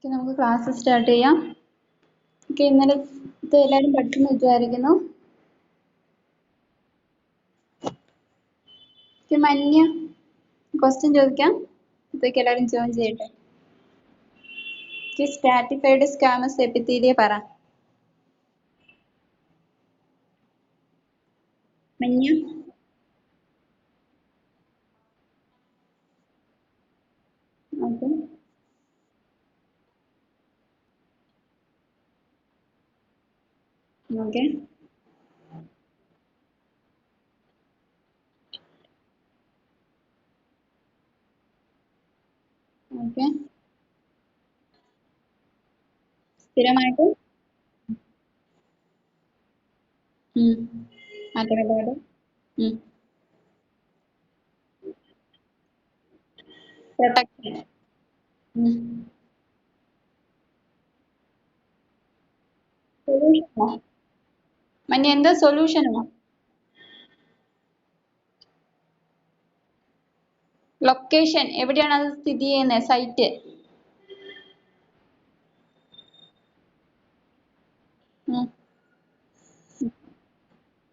Okay, നമുക്ക് class start ചെയ്യാം. Okay, ഇന്നലത്തെ എല്ലാവരും പഠിച്ചെന്ന് വിചാരിക്കുന്നു. ഓക്കെ, മഞ്ഞ ക്വസ്റ്റ്യൻ ചോദിക്കാം, ഇതൊക്കെ എല്ലാവരും ജോയിൻ ചെയ്യട്ടെ. ഓക്കെ, സ്ട്രാറ്റിഫൈഡ് സ്ക്വാമസ് എപ്പിത്തീലിയ പറ. മഞ്ഞ ഓക്കെ ഓക്കെ ഓക്കെ സ്ഥിരമായിട്ട് മാറ്റമില്ലാതെ പ്രൊട്ടക്ഷൻ. സൊല്യൂഷനോ? മഞ്ഞ എന്താ സൊല്യൂഷനോ? ലൊക്കേഷൻ എവിടെയാണ് അത് സ്ഥിതി ചെയ്യുന്നത്? Site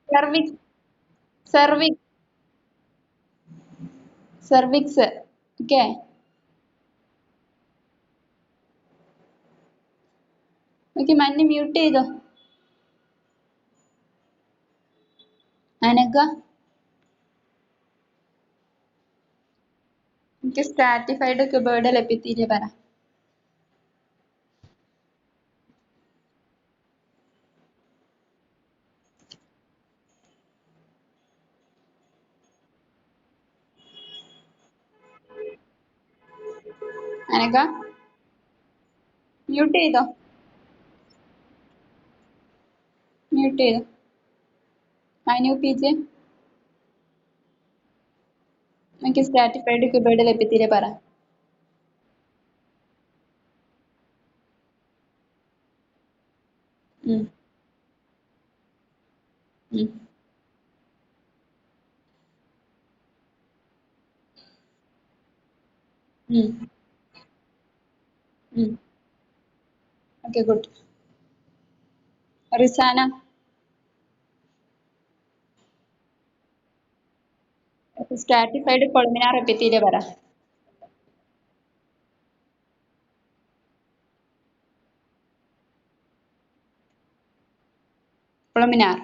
cervix cervix cervix. Okay, okay മഞ്ഞ മ്യൂട്ട് ചെയ്തോ. അനഘ എനിക്ക് സ്ട്രാറ്റിഫൈഡ് ക്യൂബോയിഡൽ എപ്പിത്തീലിയ പറ. അനഘ മ്യൂട്ട് ചെയ്തോ, മ്യൂട്ട് ചെയ്തോ. അനു പി ജെ എനിക്ക് സ്ട്രാറ്റിഫൈഡ് ക്യൂബോയിഡൽ എപ്പിത്തീലിയ പറ. ഉം, ഉം, ഉം, ഉം. Okay, good. Rizana stratified columnar epithelia പറ. കൊളമിനാർ.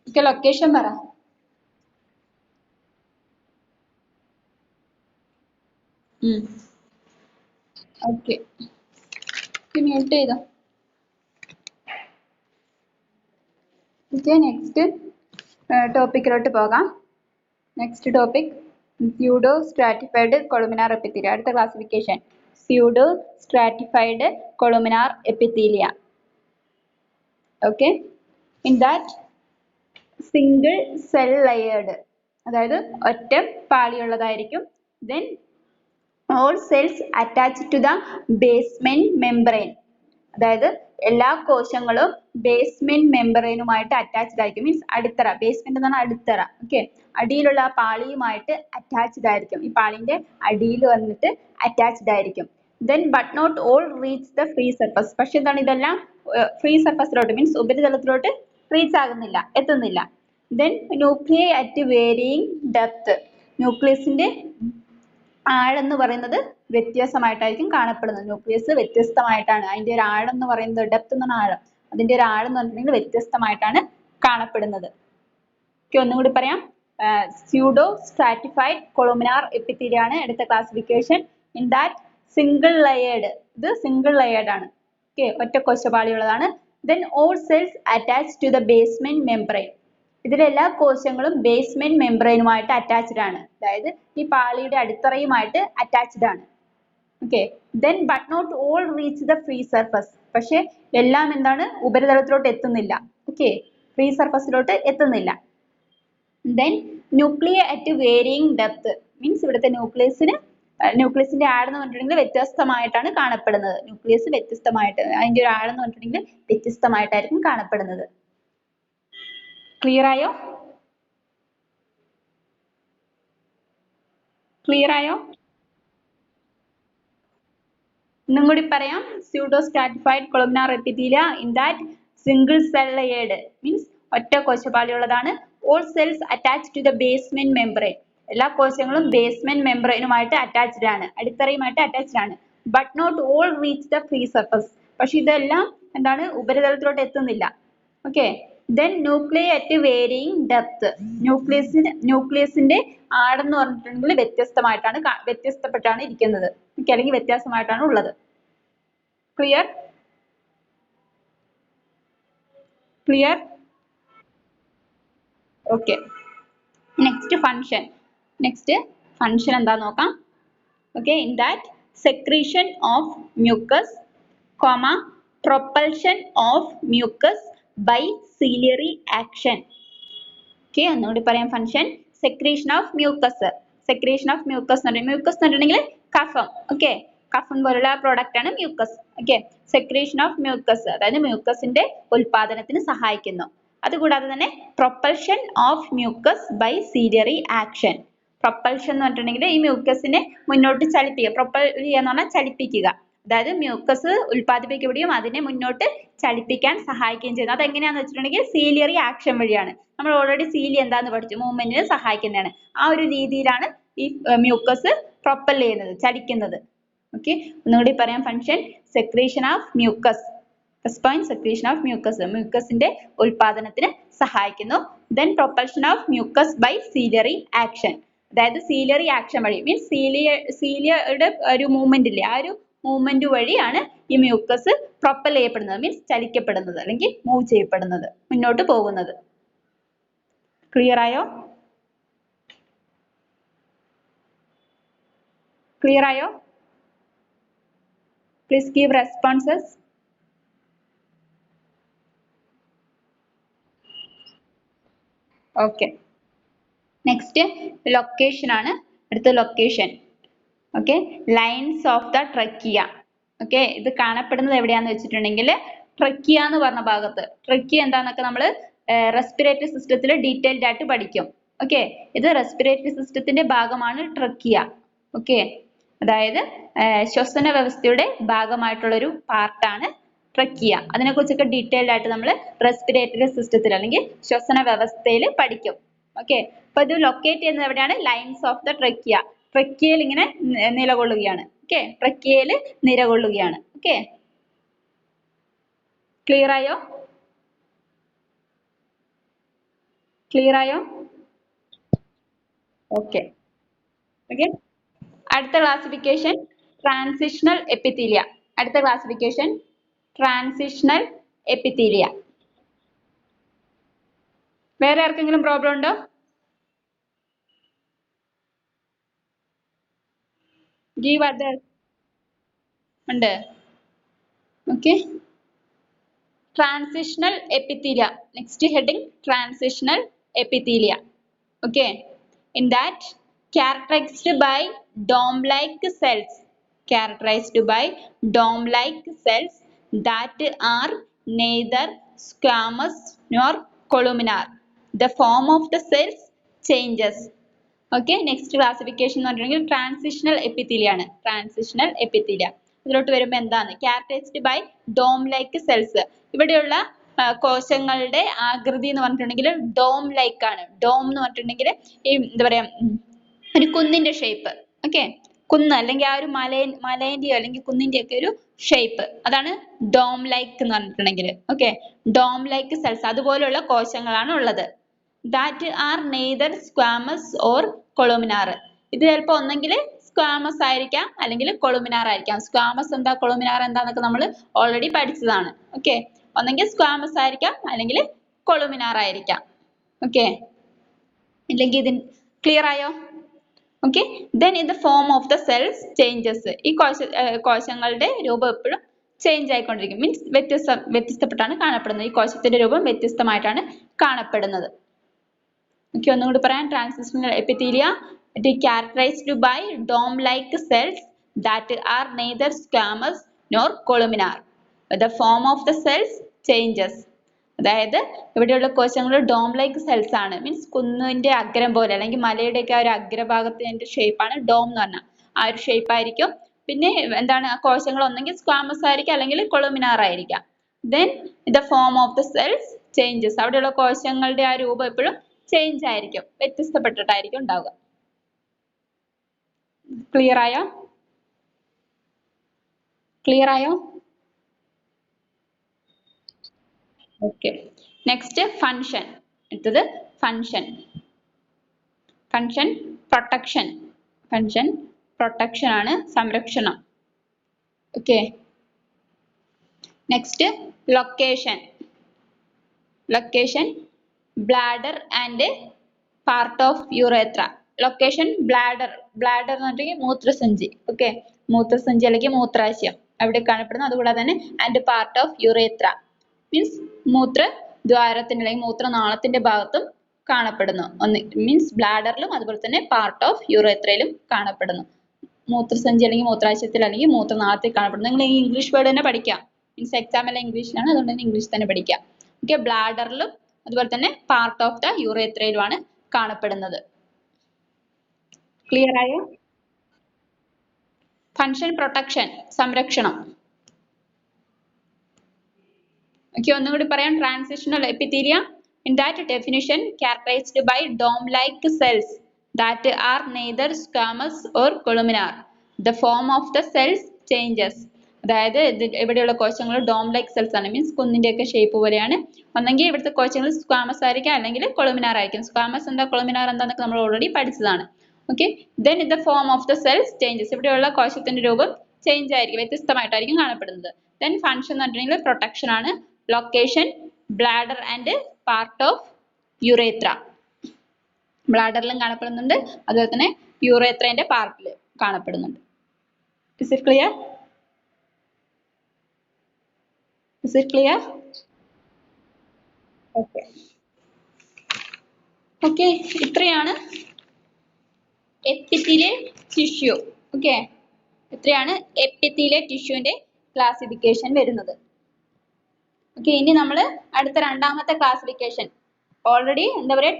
ഓക്കെ, ലൊക്കേഷൻ പറ. ഓക്കെ, മ്യൂട്ട് ചെയ്തോ. ഓക്കെ, നെക്സ്റ്റ് ടോപ്പിക്കിലോട്ട് പോകാം. Next topic pseudo stratified columnar epithelia. അടുത്ത classification pseudo stratified columnar epithelia. Okay, in that single cell layered, അതായത് ഒറ്റ പാളിയുള്ളതായിരിക്കും. Then all cells attached to the basement membrane, അതായത് എല്ലാ കോശങ്ങളും ബേസ്മെന്റ് മെംബ്രെയിനുമായിട്ട് അറ്റാച്ച്ഡ് ആയിരിക്കും. മീൻസ് അടിത്തറ, ബേസ്മെന്റ് എന്ന് പറഞ്ഞാൽ അടിത്തറ. ഓക്കെ, അടിയിലുള്ള ആ പാളിയുമായിട്ട് അറ്റാച്ച്ഡ് ആയിരിക്കും. ഈ പാളിന്റെ അടിയിൽ വന്നിട്ട് അറ്റാച്ച്ഡ് ആയിരിക്കും. Then but not all reach the free surface, പക്ഷെ എന്താണ് ഇതെല്ലാം ഫ്രീ സർഫസിലോട്ട് മീൻസ് ഉപരിതലത്തിലോട്ട് റീച്ച് ആകുന്നില്ല, എത്തുന്നില്ല. Then nuclei at varying depth, ന്യൂക്ലിയസിന്റെ ആഴെന്ന് പറയുന്നത് വ്യത്യാസമായിട്ടായിരിക്കും കാണപ്പെടുന്നത്. ന്യൂക്ലിയസ് വ്യത്യസ്തമായിട്ടാണ്, അതിന്റെ ഒരു ആഴം എന്ന് പറയുന്നത്, ഡെപ്ത് എന്ന് പറഞ്ഞ ആഴം, അതിന്റെ ഒരു ആഴം എന്ന് പറഞ്ഞിട്ടുണ്ടെങ്കിൽ വ്യത്യസ്തമായിട്ടാണ് കാണപ്പെടുന്നത്. ഓക്കെ, ഒന്നും കൂടി പറയാം. സ്യൂഡോ സ്ട്രാറ്റിഫൈഡ് കൊളുമിനാർ എപ്പിത്തീലിയ ആണ് അടുത്ത classification. In that single layered, ഇത് സിംഗിൾ ലെയേർഡ് ആണ്. ഓക്കെ, ഒറ്റ കോശപാളിയുള്ളതാണ്. Then all cells attach to the basement membrane, ഇതിലെ എല്ലാ കോശങ്ങളും ബേസ്മെന്റ് മെംബ്രെയിനുമായിട്ട് അറ്റാച്ച്ഡ് ആണ്, അതായത് ഈ പാളിയുടെ അടിത്തറയുമായിട്ട് അറ്റാച്ച്ഡ് ആണ്. Okay, then but not all reach the free surface, പക്ഷെ എല്ലാം എന്താണ് ഉപരിതലത്തിലോട്ട് എത്തുന്നില്ല. ഓക്കെ, ഫ്രീ സർഫസിലോട്ട് എത്തുന്നില്ല. Then nuclei at varying depth, means ഇവിടുത്തെ ന്യൂക്ലിയസിന്റെ ആഴം എന്ന് പറഞ്ഞിട്ടുണ്ടെങ്കിൽ വ്യത്യസ്തമായിട്ടാണ് കാണപ്പെടുന്നത്. ന്യൂക്ലിയസ് വ്യത്യസ്തമായിട്ട്, അതിന്റെ ഒരു ആഴം എന്ന് പറഞ്ഞിട്ടുണ്ടെങ്കിൽ വ്യത്യസ്തമായിട്ടായിരിക്കും കാണപ്പെടുന്നത്. ക്ലിയർ ആയോ? ക്ലിയർ ആയോ? ഒന്നും കൂടി പറയാം. Pseudo stratified columnar epithelia in that single cell layered means ഒറ്റ കോശപാളിയുള്ളതാണ്. All cells attach to the basement membrane, എല്ലാ കോശങ്ങളും ബേസ്മെന്റ് മെംബ്രെയിനുമായിട്ട് അറ്റാച്ച്ഡ് ആണ്, അടിത്തറയുമായിട്ട് അറ്റാച്ച്ഡ് ആണ്. But not all reach the free surface, പക്ഷെ ഇതെല്ലാം എന്താണ് ഉപരിതലത്തിലോട്ട് എത്തുന്നില്ല. Okay. Then nuclei at varying depth, ന്യൂക്ലിയസിന്റെ ആടെന്ന് പറഞ്ഞിട്ടുണ്ടെങ്കിൽ വ്യത്യസ്തപ്പെട്ടാണ് ഇരിക്കുന്നത്. അല്ലെങ്കിൽ വ്യത്യാസമായിട്ടാണ് ഉള്ളത്. Clear? Clear? Okay. Next function എന്താ നോക്കാം. Okay. In that secretion of mucus, propulsion of mucus by ciliary action. Okay, ഒന്നുകൂടി പറയാം. Function secretion of mucus. Secretion of mucus എന്ന് പറഞ്ഞിട്ടുണ്ടെങ്കിൽ കഫം. ഓക്കെ, കഫം പോലുള്ള പ്രോഡക്റ്റ് ആണ് mucus. Okay, secretion of mucus അതായത് മ്യൂക്കസിന്റെ ഉൽപാദനത്തിന് സഹായിക്കുന്നു. അതുകൂടാതെ തന്നെ propulsion of mucus by ciliary action. Propulsion എന്ന് പറഞ്ഞിട്ടുണ്ടെങ്കിൽ ഈ മ്യൂക്കസിനെ മുന്നോട്ട് ചലിപ്പിക്കുക. പ്രൊപ്പൽ ചെയ്യാന്ന് പറഞ്ഞാൽ ചലിപ്പിക്കുക. അതായത് മ്യൂക്കസ് ഉൽപ്പാദിപ്പിക്കപ്പെടുകയും അതിനെ മുന്നോട്ട് ചലിപ്പിക്കാൻ സഹായിക്കുകയും ചെയ്യുന്നു. അതെങ്ങനെയാന്ന് വെച്ചിട്ടുണ്ടെങ്കിൽ സീലിയറി ആക്ഷൻ വഴിയാണ്. നമ്മൾ ഓൾറെഡി സീലി എന്താന്ന് പഠിച്ചു, മൂവ്മെന്റിന് സഹായിക്കുന്നതാണ്. ആ ഒരു രീതിയിലാണ് ഈ മ്യൂക്കസ് പ്രൊപ്പൽ ചെയ്യുന്നത്, ചലിക്കുന്നത്. ഓക്കെ, ഒന്നുകൂടി പറയാം. Function secretion of mucus. First point secretion of mucus, മ്യൂക്കസിന്റെ ഉൽപാദനത്തിന് സഹായിക്കുന്നു. Then propulsion of mucus by ciliary action, അതായത് സീലിയറി ആക്ഷൻ വഴി മീൻസ് സീലിയയുടെ ഒരു മൂവ്മെന്റ് ഇല്ലേ, ആ ഒരു മൂവ്മെന്റ് വഴിയാണ് ഈ മ്യൂക്കസ് പ്രൊപ്പൽ ചെയ്യപ്പെടുന്നത്, മീൻസ് ചലിക്കപ്പെടുന്നത് അല്ലെങ്കിൽ മൂവ് ചെയ്യപ്പെടുന്നത്, മുന്നോട്ട് പോകുന്നത്. ക്ലിയർ ആയോ? ക്ലിയർ ആയോ? Please give responses. Okay. Next location ആണ്. അടുത്ത location. Okay, lines of the trachea. Okay, ഇത് കാണപ്പെടുന്നത് എവിടെയാന്ന് വെച്ചിട്ടുണ്ടെങ്കിൽ ട്രക്കിയ എന്ന് പറഞ്ഞ ഭാഗത്ത്. ട്രക്കിയ എന്താന്നൊക്കെ നമ്മൾ റെസ്പിറേറ്ററി സിസ്റ്റത്തിൽ ഡീറ്റെയിൽഡ് ആയിട്ട് പഠിക്കും. ഓക്കെ, ഇത് റെസ്പിറേറ്ററി സിസ്റ്റത്തിന്റെ ഭാഗമാണ് ട്രക്കിയ. ഓക്കെ, അതായത് ശ്വസന വ്യവസ്ഥയുടെ ഭാഗമായിട്ടുള്ള ഒരു പാർട്ടാണ് ട്രക്കിയ. അതിനെക്കുറിച്ചൊക്കെ ഡീറ്റെയിൽഡ് ആയിട്ട് നമ്മൾ റെസ്പിറേറ്ററി സിസ്റ്റത്തിൽ അല്ലെങ്കിൽ ശ്വസന വ്യവസ്ഥയിൽ പഠിക്കും. ഓക്കെ, അപ്പൊ ഇത് ലൊക്കേറ്റ് ചെയ്യുന്നത് എവിടെയാണ്? Lines of the trachea. ട്രക്കിയയിൽ ഇങ്ങനെ നിലകൊള്ളുകയാണ്. ഓക്കെ, ട്രക്കിയയിൽ നിലകൊള്ളുകയാണ്. ഓക്കെ, ക്ലിയർ ആയോ? ക്ലിയർ ആയോ? ഓക്കെ. ഓക്കെ, അടുത്ത ക്ലാസിഫിക്കേഷൻ ട്രാൻസിഷണൽ എപ്പിത്തീലിയ. അടുത്ത ക്ലാസിഫിക്കേഷൻ ട്രാൻസിഷണൽ എപ്പിത്തീലിയ. വേറെ ആർക്കെങ്കിലും പ്രോബ്ലം ഉണ്ടോ? ഗീവ് അതർ ഉണ്ട്. Okay, transitional epithelia. Next heading transitional epithelia. Okay, in that characterized by dome-like cells, characterized by dome-like cells that are neither squamous nor columnar. The form of the cells changes. Okay, next classification എന്ന് പറഞ്ഞിട്ടുണ്ടെങ്കിൽ transitional epithelia ആണ്. Transitional epithelia ഇതിലോട്ട് വരുമ്പോൾ എന്താണ്? characterized by dome-like cells. ഇവിടെയുള്ള കോശങ്ങളുടെ ആകൃതി എന്ന് പറഞ്ഞിട്ടുണ്ടെങ്കിൽ ഡോം ലൈക്ക് ആണ്. ഡോം എന്ന് പറഞ്ഞിട്ടുണ്ടെങ്കിൽ ഈ എന്താ പറയാ, ഒരു കുന്നിന്റെ ഷേപ്പ്. ഓക്കെ, കുന്ന് അല്ലെങ്കിൽ ആ ഒരു മലേന്റെയോ അല്ലെങ്കിൽ കുന്നിന്റെ ഒക്കെ ഒരു ഷേപ്പ്, അതാണ് ഡോം ലൈക്ക് എന്ന് പറഞ്ഞിട്ടുണ്ടെങ്കിൽ. ഓക്കെ, ഡോം ലൈക്ക് സെൽസ് അതുപോലുള്ള കോശങ്ങളാണ് ഉള്ളത്. That are neither squamous or columnar. ഇത് ചിലപ്പോൾ ഒന്നെങ്കിൽ സ്ക്വാമസ് ആയിരിക്കാം അല്ലെങ്കിൽ കൊളുമിനാർ ആയിരിക്കാം. സ്ക്വാമസ് എന്താ കൊളുമിനാർ എന്താന്നൊക്കെ നമ്മൾ ഓൾറെഡി പഠിച്ചതാണ്. ഓക്കെ, ഒന്നെങ്കിൽ സ്ക്വാമസ് ആയിരിക്കാം അല്ലെങ്കിൽ കൊളുമിനാർ ആയിരിക്കാം. ഓക്കെ, ഇല്ലെങ്കിൽ ഇതിന് ക്ലിയർ ആയോ? Okay, then in the form of the cells changes. ഈ കോശങ്ങളുടെ രൂപം എപ്പോഴും ചേഞ്ച് ആയിക്കൊണ്ടിരിക്കും. മീൻസ് വ്യത്യസ്തപ്പെട്ടാണ് കാണപ്പെടുന്നത്. ഈ കോശത്തിന്റെ രൂപം വ്യത്യസ്തമായിട്ടാണ് കാണപ്പെടുന്നത്. ഓക്കെ, ഒന്നുകൂടി പറയാം. Transitional epithelia it is characterized by dome-like cells that are neither squamous nor columnar. The form of the cells changes. അതായത് ഇവിടെയുള്ള കോശങ്ങൾ ഡോം ലൈക്ക് സെൽസ് ആണ്. മീൻസ് കുന്നിന്റെ അഗ്രം പോലെ അല്ലെങ്കിൽ മലയുടെയൊക്കെ ആ ഒരു അഗ്രഭാഗത്തിന്റെ ഷേപ്പാണ് ഡോം എന്ന് പറഞ്ഞാൽ ആ ഒരു ഷേപ്പ് ആയിരിക്കും. പിന്നെ എന്താണ് കോശങ്ങൾ ഒന്നെങ്കിൽ സ്ക്വാമസ് ആയിരിക്കും അല്ലെങ്കിൽ കൊളുമിനാർ ആയിരിക്കാം. Then the form of the cells changes. അവിടെയുള്ള കോശങ്ങളുടെ ആ രൂപം എപ്പോഴും ചേഞ്ച് ആയിരിക്കും, വ്യത്യസ്തപ്പെട്ടിട്ടായിരിക്കും ഉണ്ടാവുക. ക്ലിയർ ആയോ? ക്ലിയർ ആയോ? ഓക്കെ. Next function. അടുത്തത് function. Function protection. Function protection ആണ്, സംരക്ഷണം. Okay. Next location. Location bladder and part of urethra. Location bladder. Bladder എന്ന് പറഞ്ഞിട്ടുണ്ടെങ്കിൽ മൂത്രസഞ്ചി. ഓക്കെ, മൂത്രസഞ്ചി അല്ലെങ്കിൽ മൂത്രാശയം അവിടെ കാണപ്പെടുന്നു. അതുകൂടാതെ തന്നെ and part of urethra means മൂത്രദ്വാരത്തിന്റെ അല്ലെങ്കിൽ മൂത്രനാളത്തിന്റെ ഭാഗത്തും കാണപ്പെടുന്നു. ഒന്ന് മീൻസ് ബ്ലാഡറിലും അതുപോലെ തന്നെ പാർട്ട് ഓഫ് യുറേത്രയിലും കാണപ്പെടുന്നു. മൂത്രസഞ്ചി അല്ലെങ്കിൽ മൂത്രാശയത്തിൽ അല്ലെങ്കിൽ മൂത്രനാളത്തിൽ കാണപ്പെടുന്നു. നിങ്ങൾ ഈ ഇംഗ്ലീഷ് വേർഡ് തന്നെ പഠിക്കാം. മീൻസ് എക്സാം എല്ലാം ഇംഗ്ലീഷിലാണ്, അതുകൊണ്ട് തന്നെ ഇംഗ്ലീഷ് തന്നെ പഠിക്കാം. ഓക്കെ, ബ്ലാഡറിലും അതുപോലെ തന്നെ പാർട്ട് ഓഫ് ദ യുറേത്രയിലുമാണ് കാണപ്പെടുന്നത്. ക്ലിയർ ആയോ? ഫങ്ഷൻ പ്രൊട്ടക്ഷൻ, സംരക്ഷണം. ഓക്കെ, ഒന്നുകൂടി പറയാം. Transitional epithelia in that definition characterized by dome-like cells that are neither squamous or columnar. The form of the cells changes. അതായത് ഇവിടെയുള്ള കോശങ്ങൾ ഡോം ലൈക്ക് സെൽസ് ആണ്. Means കുന്നിന്റെ ഒക്കെ ഷേപ്പ് പോലെയാണ്. ഒന്നെങ്കിൽ ഇവിടുത്തെ കോശങ്ങൾ സ്ക്വാമസ് ആയിരിക്കും അല്ലെങ്കിൽ കൊളുമിനാർ ആയിരിക്കും. സ്ക്വാമസ് എന്താ കൊളുമിനാർ എന്താന്നൊക്കെ നമ്മൾ ഓൾറെഡി പഠിച്ചതാണ്. Okay, then the form of the cells changes. ഇവിടെയുള്ള കോശത്തിന്റെ രൂപം ചേഞ്ച് ആയിരിക്കും, വ്യത്യസ്തമായിട്ടായിരിക്കും കാണപ്പെടുന്നത്. then function എന്ന് പറഞ്ഞിട്ടുണ്ടെങ്കിൽ പ്രൊട്ടക്ഷൻ ആണ്. Location bladder and part of urethra. ബ്ലാഡറിലും കാണപ്പെടുന്നുണ്ട്, അതുപോലെ തന്നെ യുറേത്രന്റെ പാർട്ടിൽ കാണപ്പെടുന്നുണ്ട്. Is it clear? Is it clear? Okay. Okay, ഇത്രയാണ് എപ്പിത്തീലിയൽ ടിഷ്യൂ. ഓക്കെ, ഇത്രയാണ് എപ്പിത്തീലിയൽ ടിഷ്യൂവിന്റെ ക്ലാസിഫിക്കേഷൻ വരുന്നത്. ഓക്കെ, ഇനി നമ്മൾ അടുത്ത രണ്ടാമത്തെ ക്ലാസിഫിക്കേഷൻ. ഓൾറെഡി എന്താ പറയുക,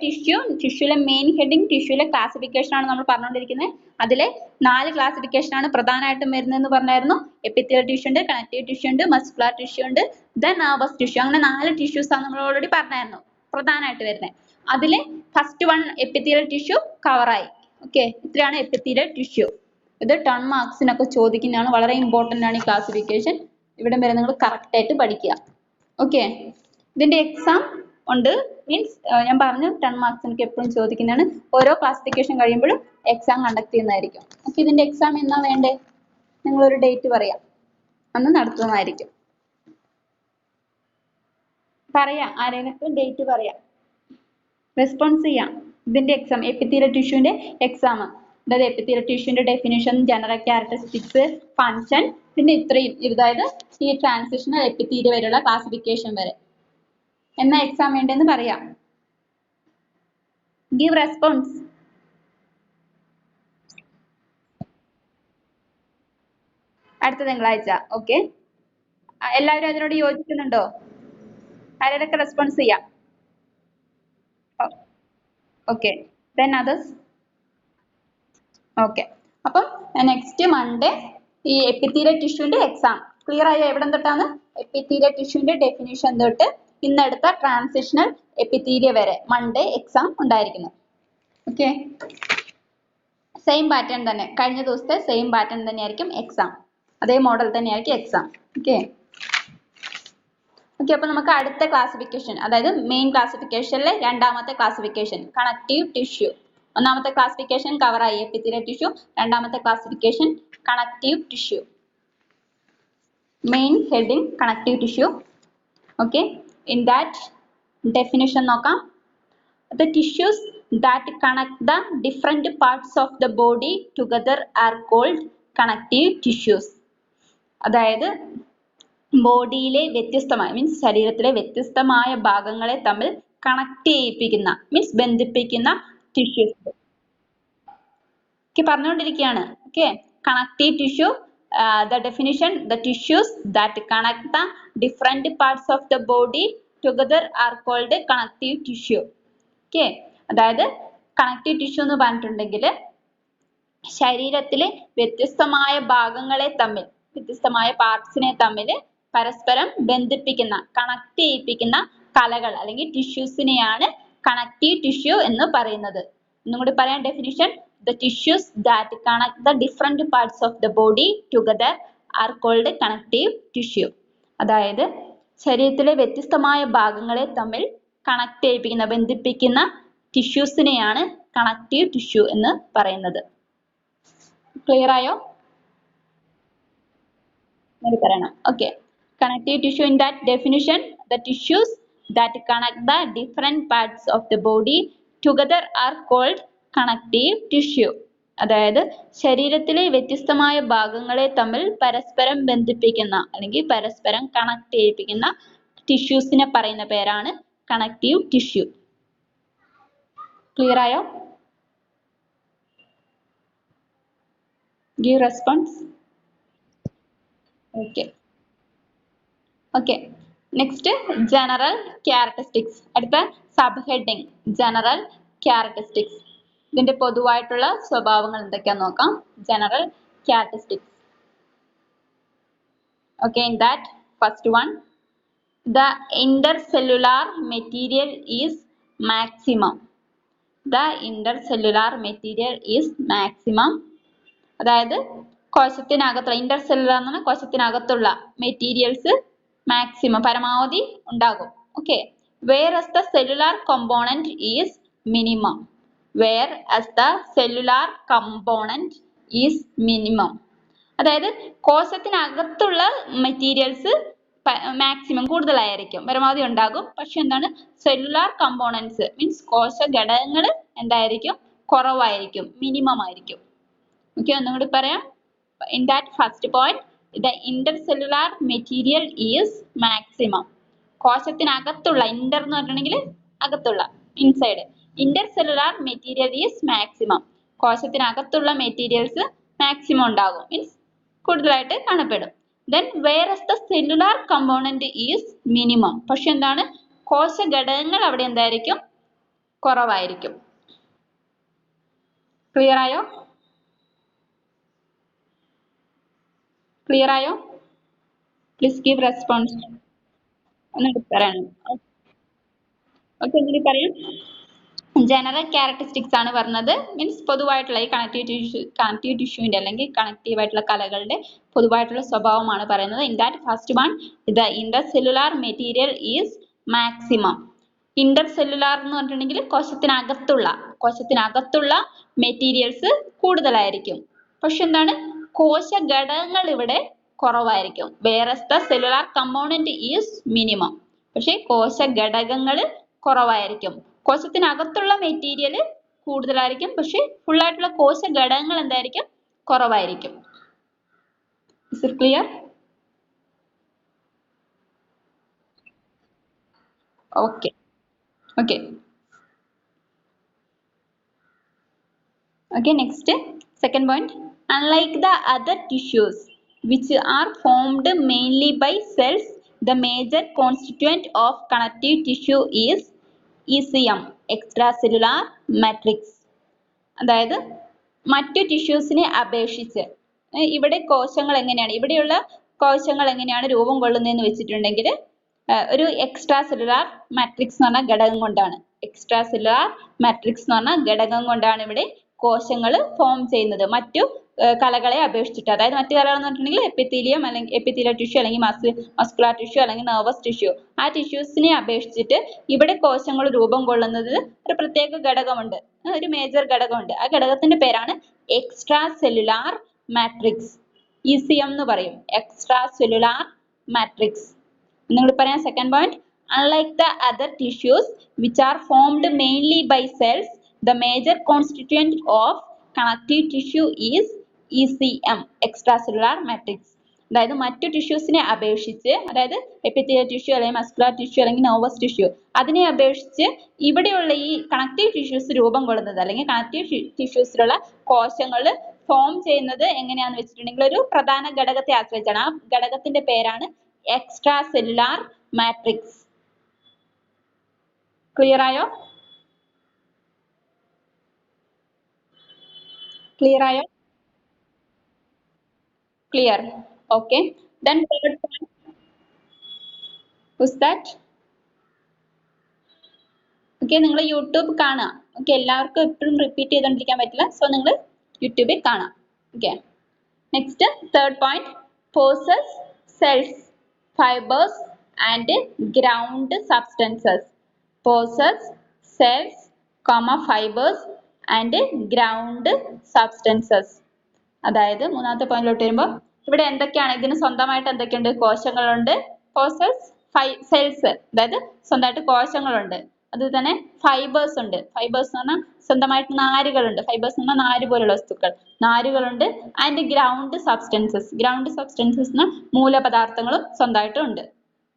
ടിഷ്യൂലെ മെയിൻ ഹെഡിങ് ടിഷ്യൂലെ ക്ലാസിഫിക്കേഷൻ ആണ് നമ്മൾ പറഞ്ഞുകൊണ്ടിരിക്കുന്നത്. അതിലെ 4 ക്ലാസിഫിക്കേഷൻ ആണ് പ്രധാനമായിട്ടും വരുന്നതെന്ന് പറഞ്ഞായിരുന്നു. എപ്പിത്തീലിയൽ ടിഷ്യൂ ഉണ്ട്, കണക്റ്റീവ് ടിഷ്യൂ ഉണ്ട്, മസ്കുലർ ടിഷ്യൂ ഉണ്ട്, ദെൻ നെർവസ് ടിഷ്യൂ. അങ്ങനെ 4 ടിഷ്യൂസ് ആണ് നമ്മൾ ഓൾറെഡി പറഞ്ഞായിരുന്നു പ്രധാനമായിട്ട് വരുന്നത്. അതിൽ ഫസ്റ്റ് വൺ എപ്പിത്തീലിയൽ ടിഷ്യൂ കവറായി. ഓക്കെ, ഇത്രയാണ് എപ്പിത്തീലിയൽ ടിഷ്യൂ. ഇത് 10 മാർക്സിനൊക്കെ ചോദിക്കുന്നതാണ്, വളരെ ഇമ്പോർട്ടന്റ് ആണ് ഈ ക്ലാസിഫിക്കേഷൻ. ഇവിടെ വരെ നിങ്ങൾ കറക്റ്റ് ആയിട്ട് പഠിക്കുക. ഓക്കെ, ഇതിന്റെ എക്സാം ഉണ്ട്. മീൻസ് ഞാൻ പറഞ്ഞു 10 മാർക്സിനൊക്കെ എപ്പോഴും ചോദിക്കുന്നതാണ്. ഓരോ ക്ലാസിഫിക്കേഷൻ കഴിയുമ്പോഴും എക്സാം കണ്ടക്ട് ചെയ്യുന്നതായിരിക്കും. ഓക്കെ, ഇതിന്റെ എക്സാം എന്നാ വേണ്ടേ, നിങ്ങളൊരു ഡേറ്റ് പറയാം, അന്ന് നടത്തുന്നതായിരിക്കും. പറയാം, ആരെങ്കിലും ഡേറ്റ് പറയാം, റെസ്പോൺസ് ചെയ്യാം. ഇതിന്റെ എക്സാം എപ്പിത്തീലിയൽ ടിഷ്യൂവിന്റെ എക്സാം, അതായത് എപ്പിത്തീലിയൽ ടിഷ്യൂവിന്റെ ഡെഫിനിഷൻ, ജനറൽ ക്യാരക്ടറിസ്റ്റിക്സ്, ഫങ്ഷൻ, പിന്നെ ഇത്രയും, അതായത് ഈ ട്രാൻസിഷണൽ എപ്പിത്തീലിയ വരെയുള്ള ക്ലാസിഫിക്കേഷൻ വരെ എന്നാ എക്സാം വേണ്ടെന്ന് പറയാം. Give response. അടുത്ത തിങ്കളാഴ്ച. ഓക്കെ, എല്ലാവരും അതിനോട് യോജിക്കുന്നുണ്ടോ? ആരെയൊക്കെ റെസ്പോൺസ് ചെയ്യാം? Okay, then others. ഓക്കെ, അപ്പം നെക്സ്റ്റ് മൺഡേ ഈ എപ്പിത്തീലിയൽ ടിഷ്യൂവിന്റെ എക്സാം. ക്ലിയർ ആയോ? എവിടെ തൊട്ടാണ് എപ്പിത്തീലിയൽ ടിഷ്യൂവിന്റെ ഡെഫിനിഷൻ തൊട്ട് ഇന്നെടുത്ത ട്രാൻസിഷണൽ എപ്പിത്തീലിയ വരെ മൺഡേ എക്സാം ഉണ്ടായിരിക്കുന്നു. ഓക്കെ, സെയിം പാറ്റേൺ തന്നെ, കഴിഞ്ഞ ദിവസത്തെ സെയിം പാറ്റേൺ തന്നെയായിരിക്കും എക്സാം, അതേ മോഡൽ തന്നെയായിരിക്കും എക്സാം. ഓക്കെ ഓക്കെ, അപ്പൊ നമുക്ക് അടുത്ത ക്ലാസിഫിക്കേഷൻ, അതായത് മെയിൻ ക്ലാസിഫിക്കേഷനിലെ രണ്ടാമത്തെ ക്ലാസിഫിക്കേഷൻ കണക്റ്റീവ് ടിഷ്യൂ. ഒന്നാമത്തെ ക്ലാസിഫിക്കേഷൻ കവറായി എപ്പിത്തീലിയൽ ടിഷ്യൂ, രണ്ടാമത്തെ classification connective tissue. Main heading connective tissue. Okay, in that definition നോക്കാം. The tissues that connect the different parts of the body together are called connective tissues. അതായത് ബോഡിയിലെ വ്യത്യസ്തമായ means ശരീരത്തിലെ വ്യത്യസ്തമായ ഭാഗങ്ങളെ തമ്മിൽ connect ചെയ്യിപ്പിക്കുന്ന means ബന്ധിപ്പിക്കുന്ന tissues. Okay, പറഞ്ഞുകൊണ്ടിരിക്കുകയാണ്. Okay, connective tissue. The definition, the tissues that connect the different parts of the body together are called connective tissue. Okay, അതായത് connective tissue എന്ന് പറഞ്ഞിട്ടുണ്ടെങ്കിൽ ശരീരത്തിലെ വ്യത്യസ്തമായ ഭാഗങ്ങളെ തമ്മിൽ, വ്യത്യസ്തമായ പാർട്സിനെ തമ്മിൽ പരസ്പരം ബന്ധിപ്പിക്കുന്ന, കണക്ട് ചെയ്യിപ്പിക്കുന്ന കലകൾ അല്ലെങ്കിൽ ടിഷ്യൂസിനെയാണ് കണക്റ്റീവ് ടിഷ്യൂ എന്ന് പറയുന്നത്. ഒന്നും കൂടി പറയാം definition. The tissues that connect the different parts of the body together are called connective tissue. അതായത് ശരീരത്തിലെ വ്യത്യസ്തമായ ഭാഗങ്ങളെ തമ്മിൽ കണക്ട് ചെയ്യിപ്പിക്കുന്ന, ബന്ധിപ്പിക്കുന്ന ടിഷ്യൂസിനെയാണ് കണക്റ്റീവ് ടിഷ്യൂ എന്ന് പറയുന്നത്. ക്ലിയർ ആയോ? പറയണം. Okay. Connective tissue, in that definition, the tissues that connect the different parts of the body together are called connective tissue. അതായത് ശരീരത്തിലെ വ്യത്യസ്തമായ ഭാഗങ്ങളെ തമ്മിൽ പരസ്പരം ബന്ധിപ്പിക്കുന്ന അല്ലെങ്കിൽ പരസ്പരം കണക്ട് ചെയ്യിപ്പിക്കുന്ന ടിഷ്യൂസിനെ പറയുന്ന പേരാണ് കണക്റ്റീവ് ടിഷ്യൂ. ക്ലിയർ ആയോ? Give response. Okay. Okay. Next, general characteristics. അടുത്ത സബ് ഹെഡിങ് ജനറൽ ക്യാരക്ടറിസ്റ്റിക്സ്. ഇതിന്റെ പൊതുവായിട്ടുള്ള സ്വഭാവങ്ങൾ എന്തൊക്കെയാന്ന് നോക്കാം. General characteristics. Okay, in that first one, the intercellular material is maximum. The intercellular material is maximum. അതായത് കോശത്തിനകത്തുള്ള, intercellular എന്ന് പറഞ്ഞാൽ കോശത്തിനകത്തുള്ള മെറ്റീരിയൽസ് മാക്സിമം പരമാവധി ഉണ്ടാകും. Okay. Whereas the cellular component is minimum. Whereas the cellular component is minimum. അതായത് കോശത്തിനകത്തുള്ള materials maximum കൂടുതലായിരിക്കും, പരമാവധി ഉണ്ടാകും. പക്ഷെ എന്താണ്, സെല്ലുലാർ കമ്പോണൻസ് മീൻസ് കോശ ഘടകങ്ങൾ എന്തായിരിക്കും, കുറവായിരിക്കും, മിനിമം ആയിരിക്കും. ഓക്കെ, ഒന്നും കൂടി പറയാം. In that first point, the intercellular material is maximum. കോശത്തിനകത്തുള്ള, ഇന്റർ എന്ന് പറഞ്ഞിട്ടുണ്ടെങ്കിൽ അകത്തുള്ള, inside. Intercellular material is maximum. കോശത്തിനകത്തുള്ള മെറ്റീരിയൽസ് മാക്സിമം ഉണ്ടാകും, മീൻസ് കൂടുതലായിട്ട് കാണപ്പെടും. Then whereas the cellular component is minimum. പക്ഷെ എന്താണ്, കോശ ഘടകങ്ങൾ അവിടെ എന്തായിരിക്കും, കുറവായിരിക്കും. ക്ലിയർ ആയോ? ക്ലിയർ ആയോ? Please give response. ഒന്നുകൂടി പറയണം. ഓക്കെ, ഒന്നുകൂടി പറയാം. ജനറൽ ക്യാരക്ടറിസ്റ്റിക്സ് ആണ് പറഞ്ഞത്. മീൻസ് പൊതുവായിട്ടുള്ള ഈ കണക്റ്റീവ് ടിഷ്യൂവിന്റെ അല്ലെങ്കിൽ കണക്റ്റീവ് ആയിട്ടുള്ള കലകളുടെ പൊതുവായിട്ടുള്ള സ്വഭാവമാണ് പറയുന്നത്. In that first one, the intercellular material is maximum. Intercellular എന്ന് പറഞ്ഞിട്ടുണ്ടെങ്കിൽ കോശത്തിനകത്തുള്ള മെറ്റീരിയൽസ് കൂടുതലായിരിക്കും. പക്ഷെ എന്താണ്, കോശ ഘടകങ്ങൾ ഇവിടെ കുറവായിരിക്കും. Whereas the cellular component is minimum. പക്ഷെ കോശ ഘടകങ്ങൾ കുറവായിരിക്കും. കോശത്തിനകത്തുള്ള മെറ്റീരിയൽ കൂടുതലായിരിക്കും, പക്ഷെ ഫുൾ ആയിട്ടുള്ള കോശ ഘടകങ്ങൾ എന്തായിരിക്കും, കുറവായിരിക്കും. Is it clear? Okay. Okay. Okay, next, second point. Unlike the other tissues, which are formed mainly by cells, the major constituent of connective tissue is ECM, extracellular matrix. അതായത് മറ്റു ടിഷ്യൂസിനെ അപേക്ഷിച്ച് ഇവിടെ കോശങ്ങൾ എങ്ങനെയാണ്, ഇവിടെയുള്ള കോശങ്ങൾ എങ്ങനെയാണ് രൂപം കൊള്ളുന്നതെന്ന് വെച്ചിട്ടുണ്ടെങ്കിൽ ഒരു എക്സ്ട്രാ സെല്ലുലാർ മാട്രിക്സ് എന്ന് പറഞ്ഞ ഘടകം കൊണ്ടാണ്. എക്സ്ട്രാ സെല്ലുലാർ മാട്രിക്സ് എന്ന് പറഞ്ഞ ഘടകം കൊണ്ടാണ് ഇവിടെ കോശങ്ങൾ ഫോം ചെയ്യുന്നത്, മറ്റു കലകളെ അപേക്ഷിച്ചിട്ട്. അതായത് മറ്റു കലകൾ എന്ന് പറഞ്ഞിട്ടുണ്ടെങ്കിൽ എപ്പിത്തീലിയം അല്ലെങ്കിൽ എപ്പിത്തീലിയൽ ടിഷ്യൂ അല്ലെങ്കിൽ മസ്കുലാർ ടിഷ്യൂ അല്ലെങ്കിൽ നെർവസ് ടിഷ്യൂ, ആ ടിഷ്യൂസിനെ അപേക്ഷിച്ചിട്ട് ഇവിടെ കോശങ്ങൾ രൂപം കൊള്ളുന്നത് ഒരു പ്രത്യേക ഘടകമുണ്ട്, ഒരു മേജർ ഘടകമുണ്ട്. ആ ഘടകത്തിന്റെ പേരാണ് എക്സ്ട്രാ സെല്ലുലാർ മാട്രിക്സ്, ECM എന്ന് പറയും. Extra cellular matrix. നിങ്ങൾ പറയാം second point. Unlike the other tissues which are formed mainly by cells, the major constituent of connective tissue is ECM, extracellular matrix. അതായത് മറ്റു ടിഷ്യൂസിനെ അപേക്ഷിച്ച്, അതായത് എപ്പിത്തീലിയൽ ടിഷ്യൂ അല്ലെങ്കിൽ muscular tissue അല്ലെങ്കിൽ നെർവസ് ടിഷ്യൂ, അതിനെ അപേക്ഷിച്ച് ഇവിടെയുള്ള ഈ കണക്റ്റീവ് ടിഷ്യൂസ് രൂപം കൊള്ളുന്നത് അല്ലെങ്കിൽ കണക്റ്റീവ് ടിഷ്യൂസിലുള്ള കോശങ്ങൾ ഫോം ചെയ്യുന്നത് എങ്ങനെയാണെന്ന് വെച്ചിട്ടുണ്ടെങ്കിൽ ഒരു പ്രധാന ഘടകത്തെ ആശ്രയിച്ചാണ്. ആ ഘടകത്തിന്റെ പേരാണ് എക്സ്ട്രാ സെല്ലുലാർ മാട്രിക്സ്. ക്ലിയർ ആയോ? ക്ലിയർ ആയോ? Clear. Okay. Then third point. Who's that? Okay, നിങ്ങൾ യൂട്യൂബ് കാണുക. ഓക്കെ, എല്ലാവർക്കും എപ്പോഴും റിപ്പീറ്റ് ചെയ്തുകൊണ്ടിരിക്കാൻ പറ്റില്ല. സോ നിങ്ങൾ യൂട്യൂബിൽ കാണാം. Okay. Next third point, possess cells fibres and ground substances. Poses cells fibres and ground substances. അതായത് മൂന്നാമത്തെ പോയിന്റിലോട്ട് വരുമ്പോൾ ഇവിടെ എന്തൊക്കെയാണ്, ഇതിന് സ്വന്തമായിട്ട് എന്തൊക്കെയുണ്ട്? കോശങ്ങളുണ്ട്. പോസസ് സെൽസ്, അതായത് സ്വന്തമായിട്ട് കോശങ്ങളുണ്ട്. അതുപോലെ തന്നെ ഫൈബേഴ്സ് ഉണ്ട്. ഫൈബേഴ്സ് എന്ന് പറഞ്ഞാൽ സ്വന്തമായിട്ട് നാരുകളുണ്ട്. ഫൈബേഴ്സ് എന്ന് പറഞ്ഞാൽ നാര് പോലുള്ള വസ്തുക്കൾ, നാരുകളുണ്ട്. And ground substances, ground substances എന്ന മൂലപദാർത്ഥങ്ങളും സ്വന്തമായിട്ട് ഉണ്ട്.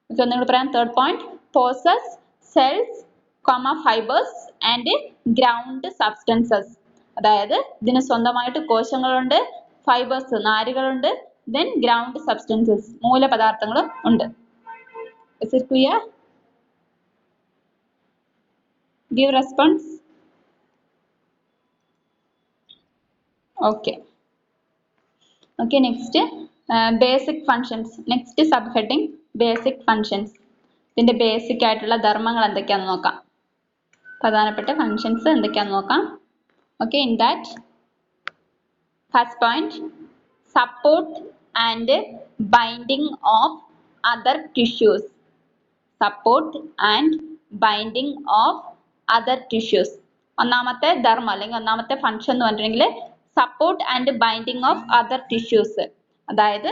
ഓക്കെ, ഒന്നുകൂടി പറയാം. Third point, possess cells fibres and ground substances. അതായത് ഇതിന് സ്വന്തമായിട്ട് കോശങ്ങളുണ്ട്, ഫൈബേഴ്സ് നാരുകളുണ്ട്, then ഗ്രൗണ്ട് സബ്സ്റ്റൻസസ് മൂലപദാർത്ഥങ്ങളും ഉണ്ട്. Is it clear? Give response. Okay. Okay, next basic functions. Next subheading basic functions. ഇതിന്റെ ബേസിക് ആയിട്ടുള്ള ധർമ്മങ്ങൾ എന്തൊക്കെയാണെന്ന് നോക്കാം. പ്രധാനപ്പെട്ട ഫങ്ഷൻസ് എന്തൊക്കെയാണെന്ന് നോക്കാം. Okay, in that first point, support and binding of other tissues. Support and binding of other tissues. ഒന്നാമത്തെ ധർമ്മം അല്ലെങ്കിൽ ഒന്നാമത്തെ ഫംഗ്ഷൻ എന്ന് പറഞ്ഞിട്ടുണ്ടെങ്കിൽ support and binding of other tissues. അതായത്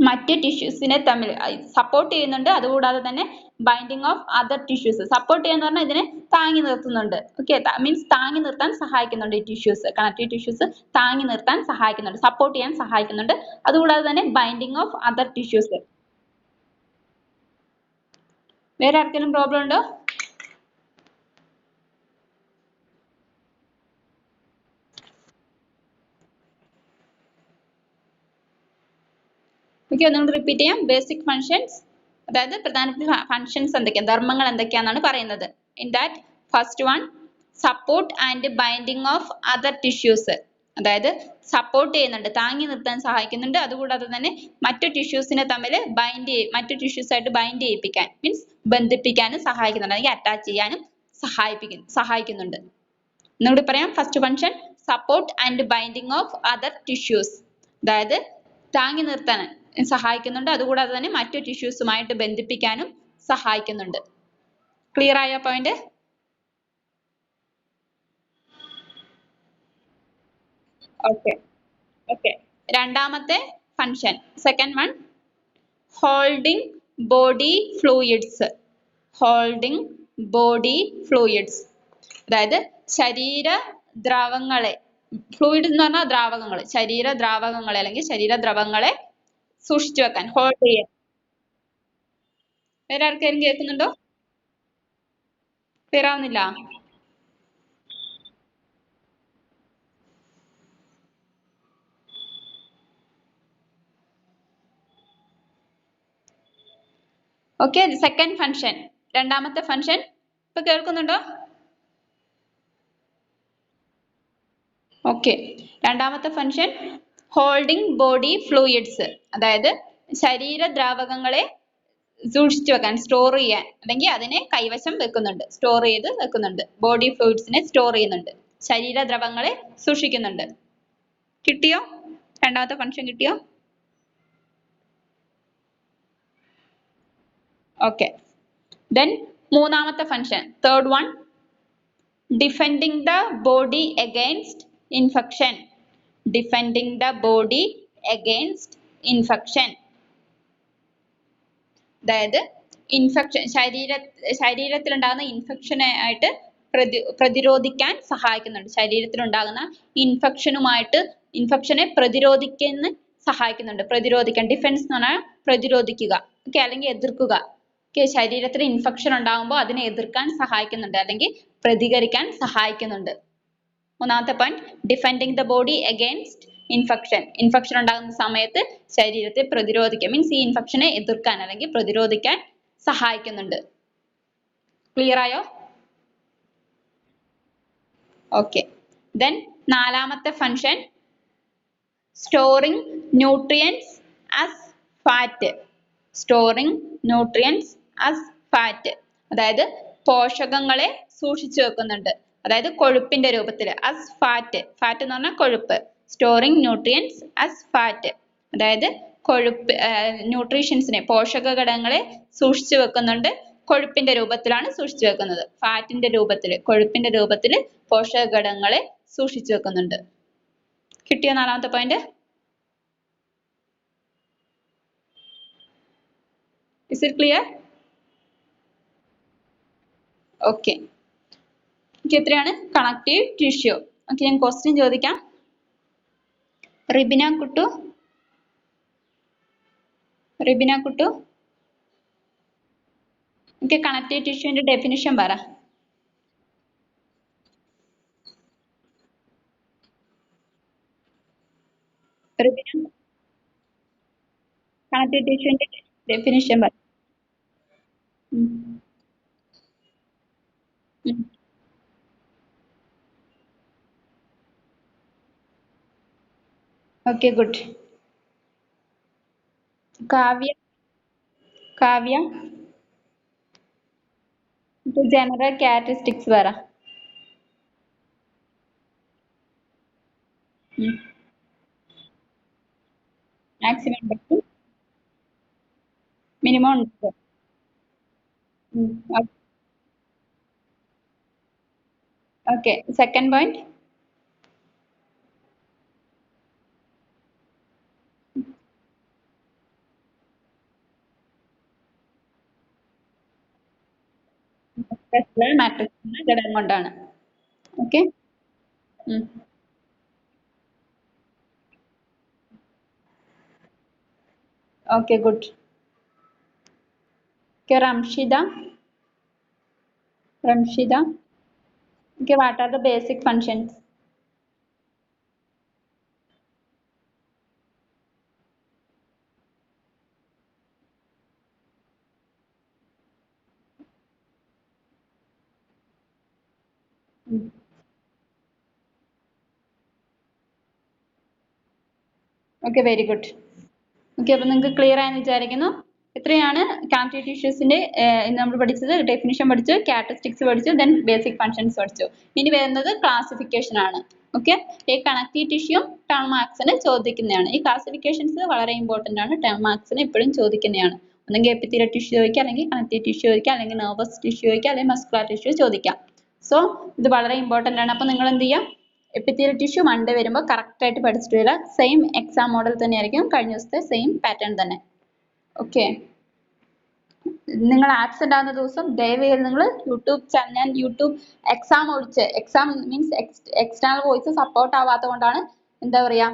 മറ്റ് ടിഷ്യൂസിനെ തമ്മിൽ സപ്പോർട്ട് ചെയ്യുന്നുണ്ട്, അതുകൂടാതെ തന്നെ binding of other tissues. Support ചെയ്യാന്ന് പറഞ്ഞാൽ ഇതിനെ താങ്ങി നിർത്തുന്നുണ്ട്. ഓക്കെ, മീൻസ് താങ്ങി നിർത്താൻ സഹായിക്കുന്നുണ്ട്. ഈ ടിഷ്യൂസ്, കണക്റ്റീവ് ടിഷ്യൂസ് താങ്ങി നിർത്താൻ സഹായിക്കുന്നുണ്ട്, സപ്പോർട്ട് ചെയ്യാൻ സഹായിക്കുന്നുണ്ട്. അതുകൂടാതെ തന്നെ ബൈൻഡിങ് ഓഫ് അതർ ടിഷ്യൂസ്. വേറെ ആർക്കെങ്കിലും പ്രോബ്ലം ഉണ്ടോ? ഓക്കെ, ഒന്നുകൂടി റിപ്പീറ്റ് ചെയ്യാം. ബേസിക് ഫങ്ഷൻസ്, അതായത് പ്രധാനപ്പെട്ട ഫങ്ഷൻസ് എന്തൊക്കെയാണ്, ധർമ്മങ്ങൾ എന്തൊക്കെയാണെന്നാണ് പറയുന്നത്. In that first one, support and binding of other tissues. അതായത് സപ്പോർട്ട് ചെയ്യുന്നുണ്ട്, താങ്ങി നിർത്താൻ സഹായിക്കുന്നുണ്ട്. അതുകൂടാതെ തന്നെ മറ്റു ടിഷ്യൂസിനെ തമ്മിൽ മറ്റു ടിഷ്യൂസ് ആയിട്ട് ബൈൻഡ് ചെയ്യിപ്പിക്കാൻ, മീൻസ് ബന്ധിപ്പിക്കാനും സഹായിക്കുന്നുണ്ട്, അല്ലെങ്കിൽ അറ്റാച്ച് ചെയ്യാനും സഹായിക്കുന്നുണ്ട്. ഒന്നുകൂടി പറയാം. First function, support and binding of other tissues. അതായത് താങ്ങി നിർത്താൻ സഹായിക്കുന്നുണ്ട്, അതുകൂടാതെ തന്നെ മറ്റു ടിഷ്യൂസുമായിട്ട് ബന്ധിപ്പിക്കാനും സഹായിക്കുന്നുണ്ട്. ക്ലിയർ ആയ പോയിന്റ്? ഓക്കെ. ഓക്കെ, രണ്ടാമത്തെ function, second one, holding body fluids. Holding body fluids, അതായത് ശരീര ദ്രാവങ്ങളെ, ഫ്ലൂയിഡ് എന്ന് പറഞ്ഞാൽ ദ്രാവകങ്ങൾ, ശരീര ദ്രാവകങ്ങളെ അല്ലെങ്കിൽ ശരീര ദ്രവങ്ങളെ സൂക്ഷിച്ചു വെക്കാൻ, ഹോൾഡ് ചെയ്യാൻ. വേറെ ആർക്കെങ്കിലും കേൾക്കുന്നുണ്ടോ? ക്ലിയർ ആവുന്നില്ല? ഓക്കെ, സെക്കൻഡ് ഫങ്ഷൻ, രണ്ടാമത്തെ ഫങ്ഷൻ ഇപ്പൊ കേൾക്കുന്നുണ്ടോ? ഓക്കെ, രണ്ടാമത്തെ ഫങ്ഷൻ ഹോൾഡിംഗ് ബോഡി ഫ്ലൂയിഡ്സ്. അതായത് ശരീര ദ്രാവകങ്ങളെ സൂക്ഷിച്ചു വെക്കാൻ, സ്റ്റോർ ചെയ്യാൻ, അല്ലെങ്കിൽ അതിനെ കൈവശം വെക്കുന്നുണ്ട്, സ്റ്റോർ ചെയ്ത് വെക്കുന്നുണ്ട്. ബോഡി ഫ്ലൂയിഡ്സിനെ സ്റ്റോർ ചെയ്യുന്നുണ്ട്, ശരീര ദ്രവങ്ങളെ സൂക്ഷിക്കുന്നുണ്ട്. കിട്ടിയോ? രണ്ടാമത്തെ ഫങ്ഷൻ കിട്ടിയോ? ഓക്കെ. ദെൻ മൂന്നാമത്തെ function, third one, defending the body against infection. Defending the body against infection. അതായത് ഇൻഫെക്ഷൻ, ശരീരത്തിൽ ഉണ്ടാകുന്ന ഇൻഫെക്ഷനെ ആയിട്ട് പ്രതിരോധിക്കാൻ സഹായിക്കുന്നുണ്ട്. ശരീരത്തിലുണ്ടാകുന്ന ഇൻഫെക്ഷനെ പ്രതിരോധിക്കാൻ സഹായിക്കുന്നുണ്ട്. പ്രതിരോധിക്കാൻ, ഡിഫെൻസ് എന്ന് പറഞ്ഞാൽ പ്രതിരോധിക്കുക, ഓക്കെ, അല്ലെങ്കിൽ എതിർക്കുക. ഓക്കെ, ശരീരത്തിൽ ഇൻഫെക്ഷൻ ഉണ്ടാകുമ്പോൾ അതിനെ എതിർക്കാൻ സഹായിക്കുന്നുണ്ട്, അല്ലെങ്കിൽ പ്രതികരിക്കാൻ സഹായിക്കുന്നുണ്ട്. മൂന്നാമത്തെ point, defending the body against infection. Infection ഉണ്ടാകുന്ന സമയത്ത് ശരീരത്തെ പ്രതിരോധിക്കാൻ, മീൻസ് ഈ ഇൻഫെക്ഷനെ എതിർക്കാൻ അല്ലെങ്കിൽ പ്രതിരോധിക്കാൻ സഹായിക്കുന്നുണ്ട്. ക്ലിയർ ആയോ? ഓക്കെ. ദെൻ നാലാമത്തെ function storing nutrients as fat. Storing nutrients as fat, അതായത് പോഷകങ്ങളെ സൂക്ഷിച്ചു വെക്കുന്നുണ്ട്, അതായത് കൊഴുപ്പിന്റെ രൂപത്തിൽ. ആസ് ഫാറ്റ്, ഫാറ്റ് എന്ന് പറഞ്ഞാൽ കൊഴുപ്പ്. സ്റ്റോറിംഗ് ന്യൂട്രിയൻസ് ആസ് ഫാറ്റ്, അതായത് കൊഴുപ്പ്, ന്യൂട്രീഷ്യൻസിനെ, പോഷക ഘടകങ്ങളെ സൂക്ഷിച്ചു വെക്കുന്നുണ്ട്. കൊഴുപ്പിന്റെ രൂപത്തിലാണ് സൂക്ഷിച്ചു വെക്കുന്നത്. ഫാറ്റിന്റെ രൂപത്തിൽ, കൊഴുപ്പിന്റെ രൂപത്തിൽ പോഷക ഘടകങ്ങളെ സൂക്ഷിച്ചു വെക്കുന്നുണ്ട്. കിട്ടിയോ നാലാമത്തെ point? Is it clear? Okay. എത്രയാണ് കണക്റ്റീവ് ടിഷ്യൂ? ഓക്കെ, ഞാൻ ക്വസ്റ്റ്യൻ ചോദിക്കാം. റിബിന കുട്ടു, റിബിന കുട്ടു, ഓക്കെ, കണക്റ്റീവ് ടിഷ്യൂവിന്റെ ഡെഫിനിഷൻ പറ. റിബിന, കണക്റ്റീവ് ടിഷ്യൂവിന്റെ ഡെഫിനിഷൻ പറ. Okay, good. Kavya, Kavya, general characteristics പറ. മാക്സിമം ഉണ്ട്, മിനിമം ഉണ്ട്. Okay, second point. മാട്രിക്സ് ഘടകം കൊണ്ടാണ്. Okay. Okay, good. Okay, Ramshida. Ramshida. Okay, what are the basic functions? Okay, very good. Okay, അപ്പോൾ നിങ്ങൾക്ക് ക്ലിയർ ആയെന്ന് വിചാരിക്കുന്നു. ഇത്രയാണ് കണക്റ്റീവ് ടിഷ്യൂസിന്റെ നമ്മൾ പഠിച്ചത്. ഡെഫിനിഷൻ പഠിച്ചു, ക്യാരക്ടറിസ്റ്റിക്സ് പഠിച്ചു, ദെൻ ബേസിക് ഫങ്ഷൻസ് പഠിച്ചു. ഇനി വരുന്നത് ക്ലാസിഫിക്കേഷൻ ആണ്. ഓക്കെ, ഈ കണക്റ്റീവ് ടിഷ്യൂ ടേം മാർക്സിന് ചോദിക്കുന്നതാണ്. ഈ ക്ലാസിഫിക്കേഷൻസ് വളരെ ഇമ്പോർട്ടന്റ് ആണ്, ടേം മാർക്സിന് എപ്പോഴും ചോദിക്കുന്നതാണ്. ഒന്നെങ്കിൽ എപ്പിത്തീലിയൽ ടിഷ്യൂ ചോദിക്കാം, അല്ലെങ്കിൽ കണക്റ്റീവ് ടിഷ്യൂ ചോദിക്കാം, അല്ലെങ്കിൽ നെർവസ് ടിഷ്യൂ ചോദിക്കാം, അല്ലെങ്കിൽ മസ്കുലർ ടിഷ്യൂ ചോദിക്കാം. സോ ഇത് വളരെ ഇമ്പോർട്ടന്റ് ആണ്. അപ്പോൾ നിങ്ങൾ എന്ത് ചെയ്യാം, എപ്പിത്തീലിയൽ ടിഷ്യൂ മൺഡേ വരുമ്പോൾ കറക്റ്റ് ആയിട്ട് പഠിച്ചിട്ട് വരിക. സെയിം എക്സാം മോഡൽ തന്നെയായിരിക്കും, കഴിഞ്ഞ ദിവസത്തെ സെയിം പാറ്റേൺ തന്നെ. ഓക്കെ, നിങ്ങൾ ആബ്സെന്റ് ആവുന്ന ദിവസം ദയവേത് നിങ്ങൾ യൂട്യൂബ് ചാനൽ, ഞാൻ യൂട്യൂബ് എക്സാം ഒഴിച്ച്, exam means external voice support ആവാത്തത് കൊണ്ടാണ് എന്താ പറയാ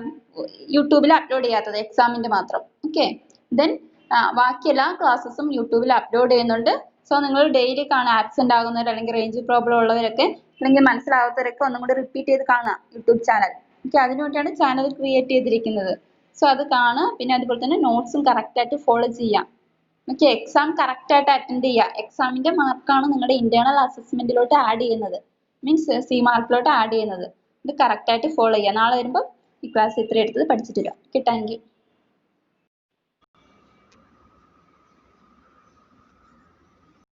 യൂട്യൂബിൽ അപ്ലോഡ് ചെയ്യാത്തത്, എക്സാമിന്റെ മാത്രം. ഓക്കെ, ദെൻ ബാക്കി എല്ലാ ക്ലാസ്സസും യൂട്യൂബിൽ അപ്ലോഡ് ചെയ്യുന്നുണ്ട്. സോ നിങ്ങൾ ഡെയിലി കാണാൻ ആബ്സെന്റ് ആകുന്നവർ, അല്ലെങ്കിൽ റേഞ്ച് പ്രോബ്ലം ഉള്ളവരൊക്കെ, അല്ലെങ്കിൽ മനസ്സിലാവാത്തവരൊക്കെ ഒന്നും കൂടി റിപ്പീറ്റ് ചെയ്ത് കാണുക യൂട്യൂബ് ചാനൽ. ഓക്കെ, അതിനുവേണ്ടിയാണ് ചാനൽ ക്രിയേറ്റ് ചെയ്തിരിക്കുന്നത്. സോ അത് കാണുക. പിന്നെ അതുപോലെ തന്നെ നോട്ട്സും കറക്റ്റ് ആയിട്ട് ഫോളോ ചെയ്യാം. ഓക്കെ, എക്സാം കറക്റ്റ് ആയിട്ട് അറ്റൻഡ് ചെയ്യുക. എക്സാമിന്റെ മാർക്കാണ് നിങ്ങളുടെ ഇന്റേണൽ അസസ്മെന്റിലോട്ട് ആഡ് ചെയ്യുന്നത്, മീൻസ് സി മാർക്കിലോട്ട് ആഡ് ചെയ്യുന്നത്. ഇത് കറക്റ്റ് ആയിട്ട് ഫോളോ ചെയ്യുക. നാളെ വരുമ്പോൾ ഈ ക്ലാസ് ഇത്ര എടുത്തത് പഠിച്ചിട്ടില്ല. Okay, thank you.